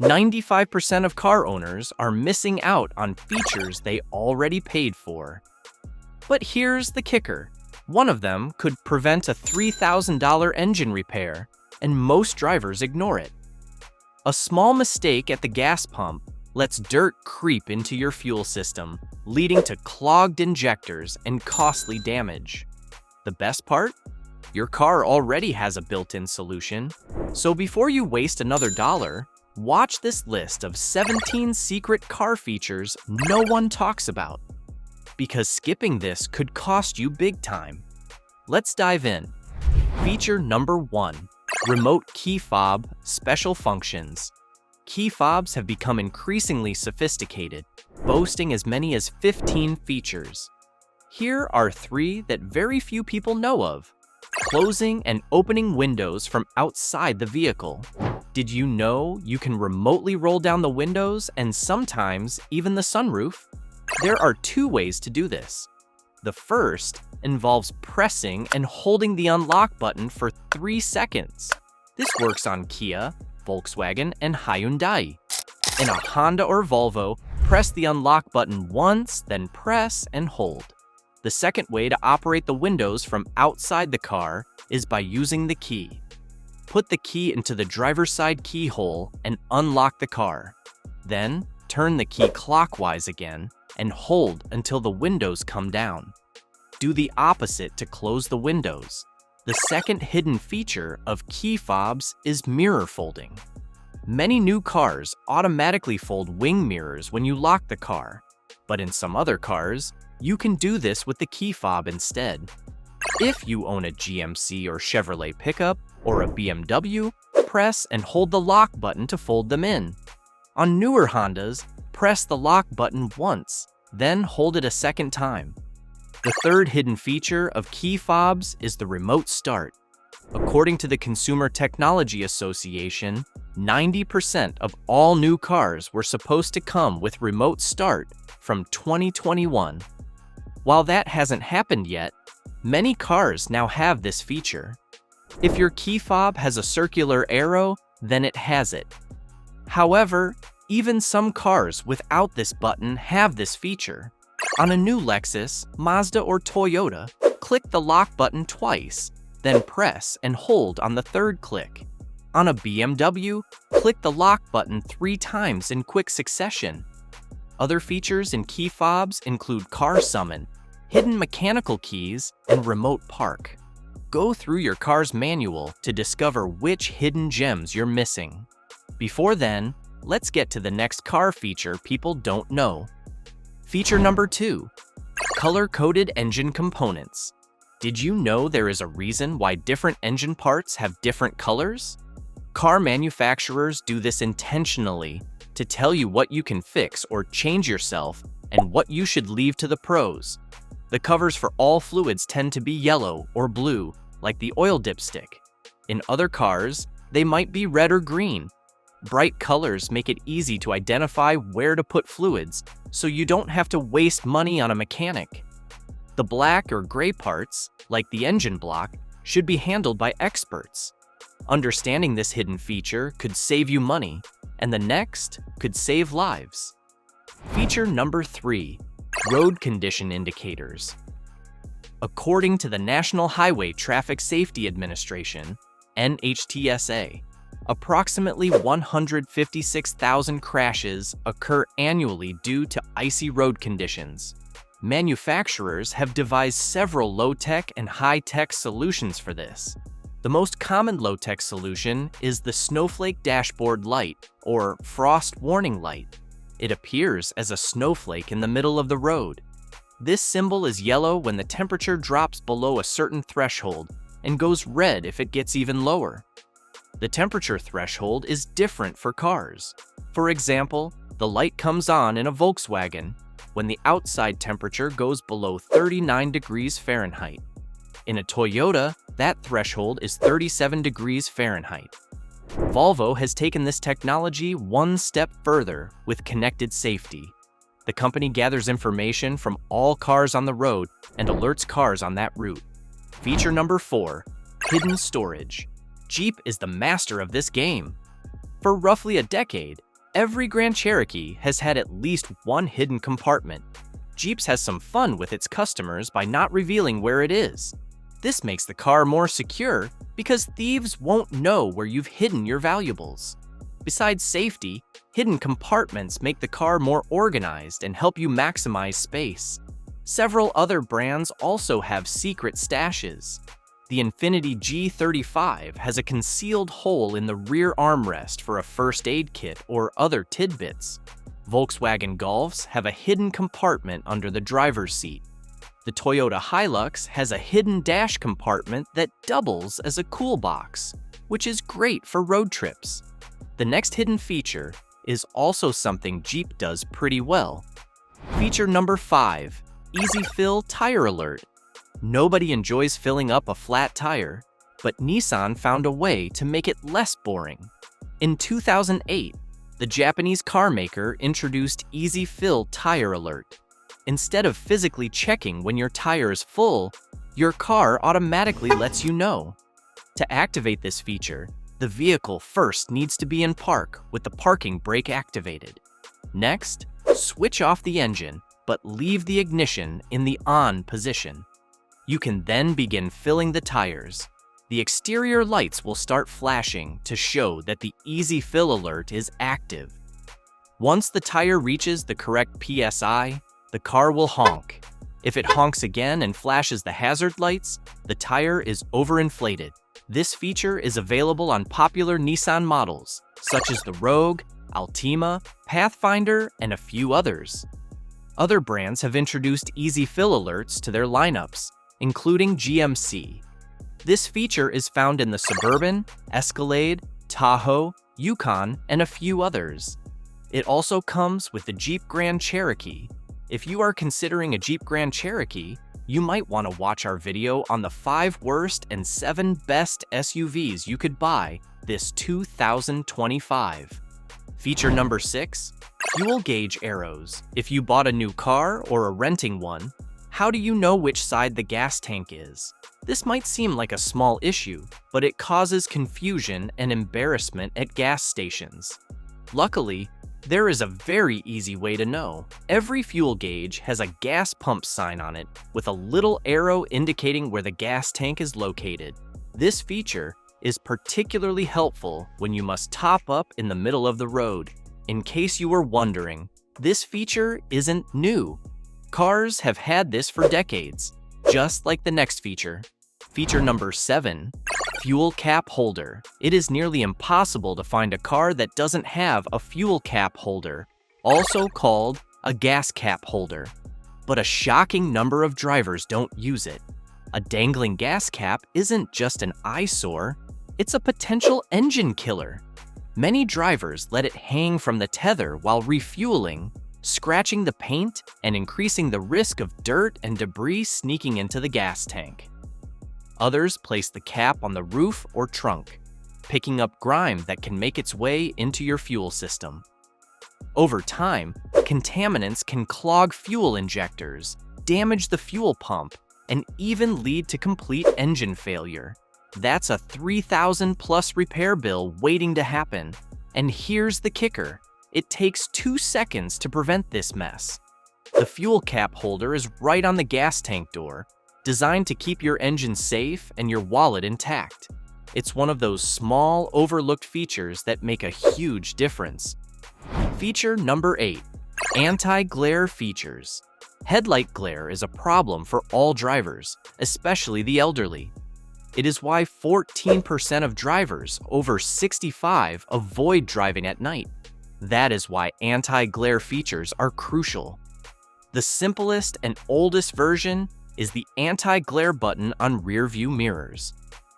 95% of car owners are missing out on features they already paid for. But here's the kicker. One of them could prevent a $3,000 engine repair, and most drivers ignore it. A small mistake at the gas pump lets dirt creep into your fuel system, leading to clogged injectors and costly damage. The best part? Your car already has a built-in solution, so before you waste another dollar, watch this list of 17 secret car features no one talks about, because skipping this could cost you big time. Let's dive in. Feature number 1, remote key fob special functions. Key fobs have become increasingly sophisticated, boasting as many as 15 features. Here are 3 that very few people know of. Closing and opening windows from outside the vehicle. Did you know you can remotely roll down the windows and sometimes even the sunroof? There are 2 ways to do this. The first involves pressing and holding the unlock button for 3 seconds. This works on Kia, Volkswagen, and Hyundai. In a Honda or Volvo, press the unlock button once, then press and hold. The second way to operate the windows from outside the car is by using the key. Put the key into the driver's side keyhole and unlock the car. Then, turn the key clockwise again and hold until the windows come down. Do the opposite to close the windows. The second hidden feature of key fobs is mirror folding. Many new cars automatically fold wing mirrors when you lock the car, but in some other cars, you can do this with the key fob instead. If you own a GMC or Chevrolet pickup or a BMW, press and hold the lock button to fold them in. On newer Hondas, press the lock button once, then hold it a second time. The third hidden feature of key fobs is the remote start. According to the Consumer Technology Association, 90% of all new cars were supposed to come with remote start from 2021. While that hasn't happened yet, many cars now have this feature. If your key fob has a circular arrow, then it has it. However, even some cars without this button have this feature. On a new Lexus, Mazda, or Toyota, click the lock button twice, then press and hold on the third click. On a BMW, click the lock button 3 times in quick succession. Other features in key fobs include car summon, hidden mechanical keys, and remote park. Go through your car's manual to discover which hidden gems you're missing. Before then, let's get to the next car feature people don't know. Feature number 2, color-coded engine components. Did you know there is a reason why different engine parts have different colors? Car manufacturers do this intentionally to tell you what you can fix or change yourself and what you should leave to the pros. The covers for all fluids tend to be yellow or blue, like the oil dipstick. In other cars, they might be red or green. Bright colors make it easy to identify where to put fluids, so you don't have to waste money on a mechanic. The black or gray parts, like the engine block, should be handled by experts. Understanding this hidden feature could save you money, and the next could save lives. Feature number 3, road condition indicators. According to the National Highway Traffic Safety Administration, NHTSA, approximately 156,000 crashes occur annually due to icy road conditions. Manufacturers have devised several low-tech and high-tech solutions for this. The most common low-tech solution is the snowflake dashboard light, or frost warning light. It appears as a snowflake in the middle of the road. This symbol is yellow when the temperature drops below a certain threshold and goes red if it gets even lower. The temperature threshold is different for cars. For example, the light comes on in a Volkswagen when the outside temperature goes below 39 degrees Fahrenheit. In a Toyota, that threshold is 37 degrees Fahrenheit. Volvo has taken this technology one step further with connected safety. The company gathers information from all cars on the road and alerts cars on that route. Feature number 4, hidden storage. Jeep is the master of this game. For roughly a decade, Every Grand Cherokee has had at least one hidden compartment. Jeeps has some fun with its customers by not revealing where it is. This makes the car more secure because thieves won't know where you've hidden your valuables. Besides safety, hidden compartments make the car more organized and help you maximize space. Several other brands also have secret stashes. The Infiniti G35 has a concealed hole in the rear armrest for a first aid kit or other tidbits. Volkswagen Golfs have a hidden compartment under the driver's seat. The Toyota Hilux has a hidden dash compartment that doubles as a cool box, which is great for road trips. The next hidden feature is also something Jeep does pretty well. Feature number 5, Easy Fill Tire Alert. Nobody enjoys filling up a flat tire, but Nissan found a way to make it less boring. In 2008, the Japanese car maker introduced Easy Fill Tire Alert. Instead of physically checking when your tire is full, your car automatically lets you know. To activate this feature, the vehicle first needs to be in park with the parking brake activated. Next, switch off the engine, but leave the ignition in the on position. You can then begin filling the tires. The exterior lights will start flashing to show that the Easy Fill alert is active. Once the tire reaches the correct PSI, the car will honk. If it honks again and flashes the hazard lights, the tire is overinflated. This feature is available on popular Nissan models, such as the Rogue, Altima, Pathfinder, and a few others. Other brands have introduced Easy Fill alerts to their lineups, including GMC. This feature is found in the Suburban, Escalade, Tahoe, Yukon, and a few others. It also comes with the Jeep Grand Cherokee. If you are considering a Jeep Grand Cherokee, you might want to watch our video on the 5 worst and 7 best SUVs you could buy this 2025. Feature number 6, fuel gauge arrows. If you bought a new car or are renting one, how do you know which side the gas tank is? This might seem like a small issue, but it causes confusion and embarrassment at gas stations. Luckily, there is a very easy way to know. Every fuel gauge has a gas pump sign on it with a little arrow indicating where the gas tank is located. This feature is particularly helpful when you must top up in the middle of the road. In case you were wondering, this feature isn't new. Cars have had this for decades, just like the next feature. Feature number 7, fuel cap holder. It is nearly impossible to find a car that doesn't have a fuel cap holder, also called a gas cap holder. But a shocking number of drivers don't use it. A dangling gas cap isn't just an eyesore, it's a potential engine killer. Many drivers let it hang from the tether while refueling, scratching the paint and increasing the risk of dirt and debris sneaking into the gas tank. Others place the cap on the roof or trunk, picking up grime that can make its way into your fuel system. Over time, contaminants can clog fuel injectors, damage the fuel pump, and even lead to complete engine failure. That's a $3,000+ repair bill waiting to happen. And here's the kicker. It takes 2 seconds to prevent this mess. The fuel cap holder is right on the gas tank door, designed to keep your engine safe and your wallet intact. It's one of those small, overlooked features that make a huge difference. Feature number 8, anti-glare features. Headlight glare is a problem for all drivers, especially the elderly. It is why 14% of drivers over 65 avoid driving at night. That is why anti-glare features are crucial. The simplest and oldest version is the anti-glare button on rear-view mirrors.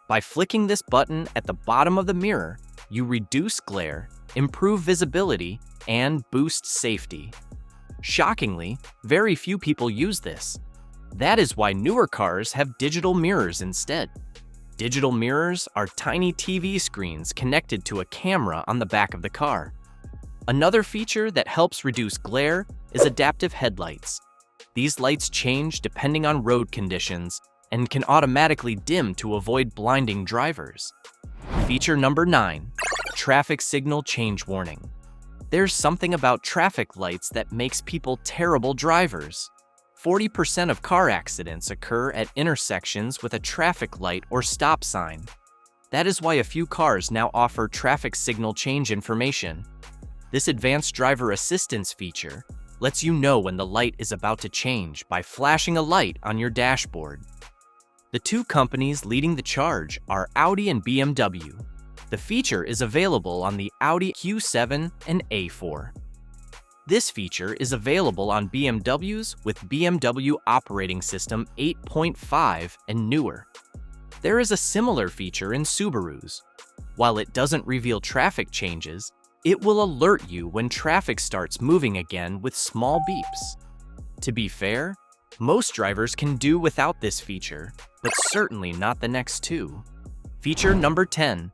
By flicking this button at the bottom of the mirror, you reduce glare, improve visibility, and boost safety. Shockingly, very few people use this. That is why newer cars have digital mirrors instead. Digital mirrors are tiny TV screens connected to a camera on the back of the car. Another feature that helps reduce glare is adaptive headlights. These lights change depending on road conditions and can automatically dim to avoid blinding drivers. Feature number 9, traffic signal change warning. There's something about traffic lights that makes people terrible drivers. 40% of car accidents occur at intersections with a traffic light or stop sign. That is why a few cars now offer traffic signal change information. This advanced driver assistance feature lets you know when the light is about to change by flashing a light on your dashboard. The two companies leading the charge are Audi and BMW. The feature is available on the Audi Q7 and A4. This feature is available on BMWs with BMW operating system 8.5 and newer. There is a similar feature in Subarus. While it doesn't reveal traffic changes, it will alert you when traffic starts moving again with small beeps. To be fair, most drivers can do without this feature, but certainly not the next two. Feature number 10.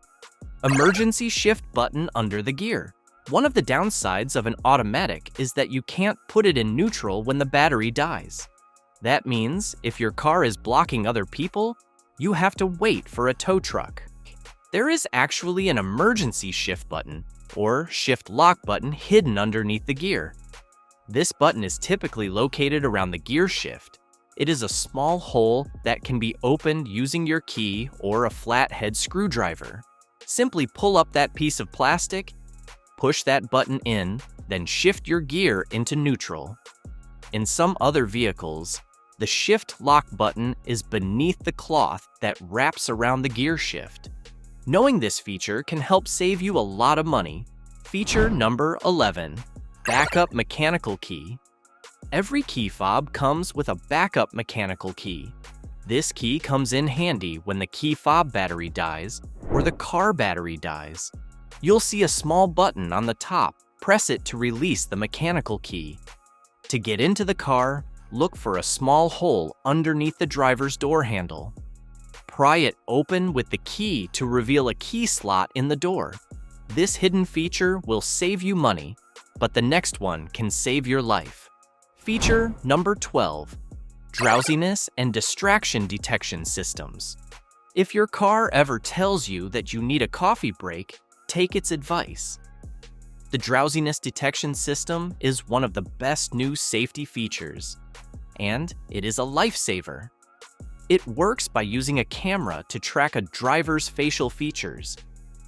Emergency shift button under the gear. One of the downsides of an automatic is that you can't put it in neutral when the battery dies. That means if your car is blocking other people, you have to wait for a tow truck. There is actually an emergency shift button, or shift lock button, hidden underneath the gear. This button is typically located around the gear shift. It is a small hole that can be opened using your key or a flathead screwdriver. Simply pull up that piece of plastic, push that button in, then shift your gear into neutral. In some other vehicles, the shift lock button is beneath the cloth that wraps around the gear shift. Knowing this feature can help save you a lot of money. Feature number 11. Backup mechanical key. Every key fob comes with a backup mechanical key. This key comes in handy when the key fob battery dies or the car battery dies. You'll see a small button on the top. Press it to release the mechanical key. To get into the car, look for a small hole underneath the driver's door handle. Pry it open with the key to reveal a key slot in the door. This hidden feature will save you money, but the next one can save your life. Feature number 12. Drowsiness and distraction detection systems. If your car ever tells you that you need a coffee break, take its advice. The drowsiness detection system is one of the best new safety features, and it is a lifesaver. It works by using a camera to track a driver's facial features.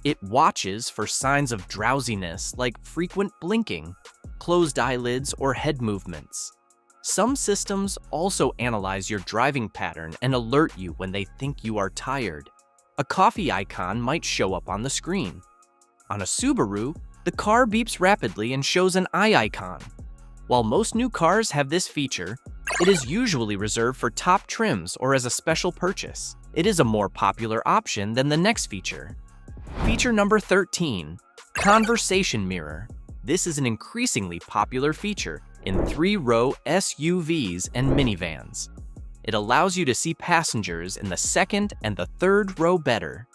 It watches for signs of drowsiness like frequent blinking, closed eyelids, or head movements. Some systems also analyze your driving pattern and alert you when they think you are tired. A coffee icon might show up on the screen. On a Subaru, the car beeps rapidly and shows an eye icon. While most new cars have this feature, it is usually reserved for top trims or as a special purchase. It is a more popular option than the next feature. Feature number 13. Conversation mirror. This is an increasingly popular feature in 3-row SUVs and minivans. It allows you to see passengers in the second and the third row better.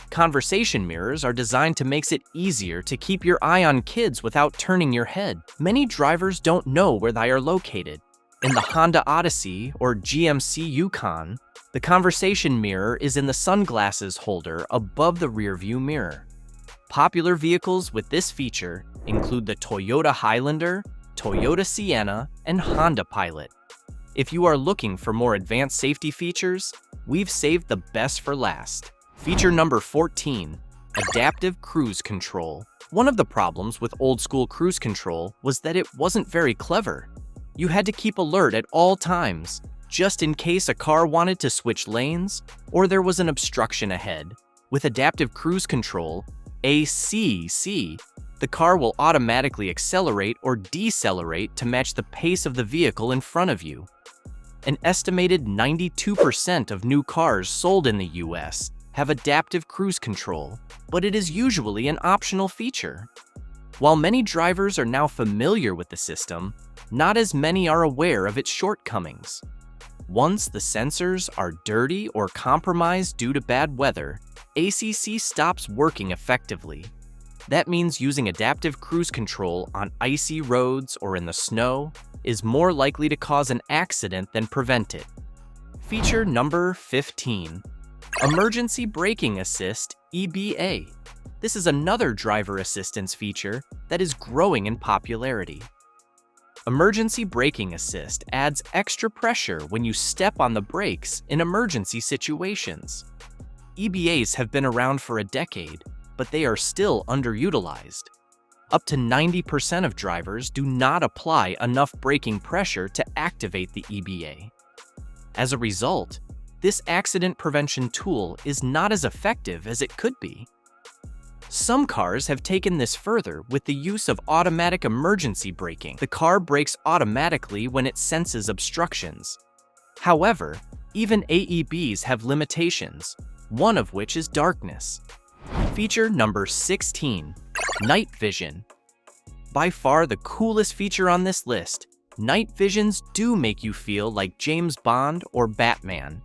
Conversation mirrors are designed to make it easier to keep your eye on kids without turning your head. Many drivers don't know where they are located. In the Honda Odyssey or GMC Yukon, the conversation mirror is in the sunglasses holder above the rearview mirror. Popular vehicles with this feature include the Toyota Highlander, Toyota Sienna, and Honda Pilot. If you are looking for more advanced safety features, we've saved the best for last. Feature number 14. Adaptive cruise control. One of the problems with old-school cruise control was that it wasn't very clever. You had to keep alert at all times, just in case a car wanted to switch lanes or there was an obstruction ahead. With adaptive cruise control, ACC, the car will automatically accelerate or decelerate to match the pace of the vehicle in front of you. An estimated 92% of new cars sold in the US have adaptive cruise control, but it is usually an optional feature. While many drivers are now familiar with the system, not as many are aware of its shortcomings. Once the sensors are dirty or compromised due to bad weather, ACC stops working effectively. That means using adaptive cruise control on icy roads or in the snow is more likely to cause an accident than prevent it. Feature number 15. Emergency Braking Assist, EBA. This is another driver assistance feature that is growing in popularity. Emergency braking assist adds extra pressure when you step on the brakes in emergency situations. EBAs have been around for a decade, but they are still underutilized. Up to 90% of drivers do not apply enough braking pressure to activate the EBA. As a result, this accident prevention tool is not as effective as it could be. Some cars have taken this further with the use of automatic emergency braking. The car brakes automatically when it senses obstructions. However, even AEBs have limitations, one of which is darkness. Feature number 16, night vision. By far the coolest feature on this list, night visions do make you feel like James Bond or Batman.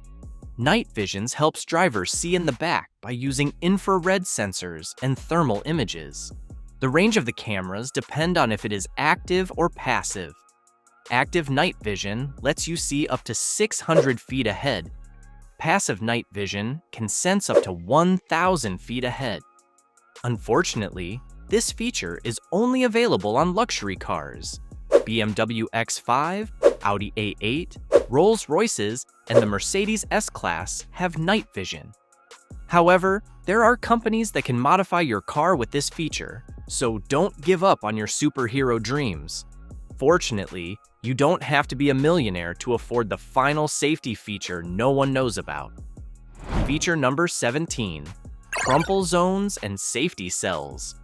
Night visions helps drivers see in the back by using infrared sensors and thermal images. The range of the cameras depend on if it is active or passive. Active night vision lets you see up to 600 feet ahead. Passive night vision can sense up to 1,000 feet ahead. Unfortunately, this feature is only available on luxury cars. BMW X5, Audi A8, Rolls-Royces, and the Mercedes S-Class have night vision. However, there are companies that can modify your car with this feature, so don't give up on your superhero dreams. Fortunately, you don't have to be a millionaire to afford the final safety feature no one knows about. Feature number 17, crumple zones and safety cells.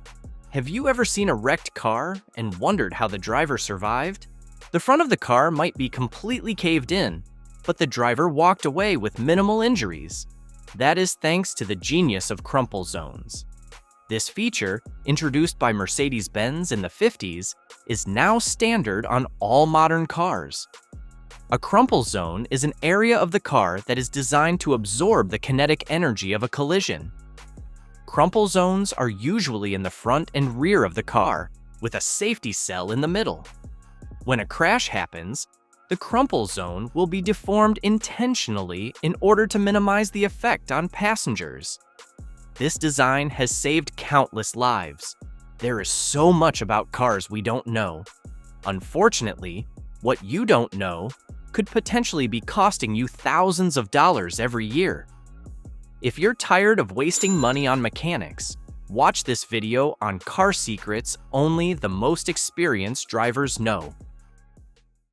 Have you ever seen a wrecked car and wondered how the driver survived? The front of the car might be completely caved in, but the driver walked away with minimal injuries. That is thanks to the genius of crumple zones. This feature, introduced by Mercedes-Benz in the 50s, is now standard on all modern cars. A crumple zone is an area of the car that is designed to absorb the kinetic energy of a collision. Crumple zones are usually in the front and rear of the car, with a safety cell in the middle. When a crash happens, the crumple zone will be deformed intentionally in order to minimize the effect on passengers. This design has saved countless lives. There is so much about cars we don't know. Unfortunately, what you don't know could potentially be costing you thousands of dollars every year. If you're tired of wasting money on mechanics, watch this video on car secrets only the most experienced drivers know.